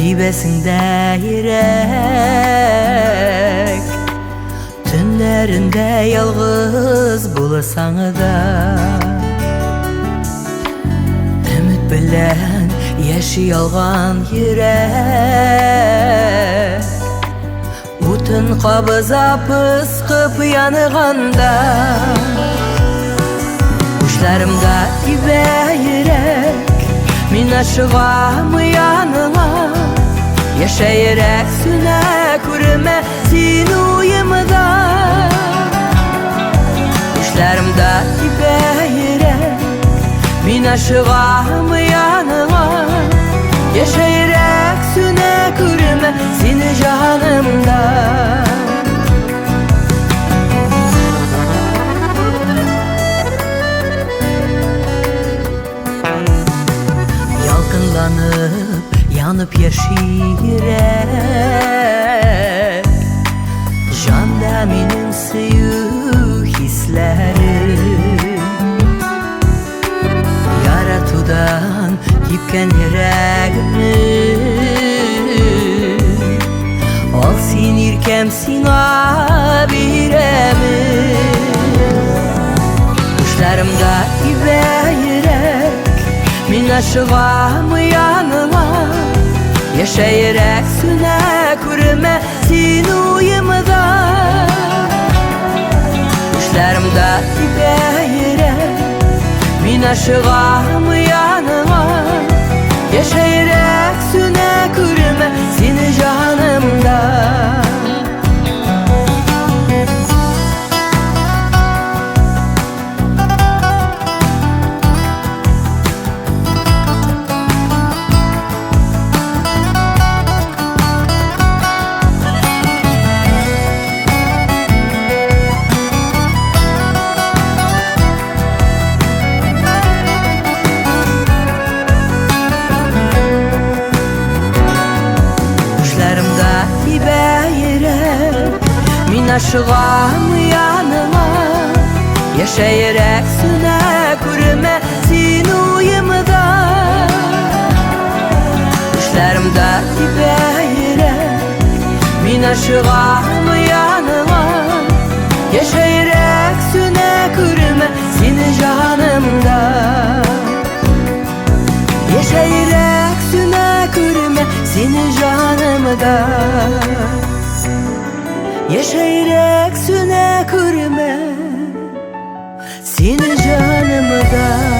Dibesinde yürek, tünlerinde yalğız bulasan da ümit bilen yaşayalgan yürek, utun qabıza pıskıp yanıganda kuşlarımda dibe yürek, min aşığam yanıma. Yaşayarak süne kurme sin uyumda, kuşlarımda dibe yürek, min aşığam yanıma. Yaşayarak süne kurme sin canımda. Yalgınlanıp yanıp yaşayırek, janda benim suyu hislerim. Yaratudan yıpken yüreğimi, al sin irkem sina biremin. Kuşlarımda dibe yürek, min aşığam yanıma. Yaşayarak süne kurme sin uyumda, kuşlarımda dibe yürek, min aşığam yanıma. Yaşayarak süne kurme sin canımda. Min aşığam yanıma. Yaşayarak süne kurme sin uyumda, kuşlarımda dibe yürek, min aşığam yanıma. Yaşayarak süne kurme sin canımda. Yaşayarak süne kurme sin canımda. Yaşayarak süne kurme sin canımda.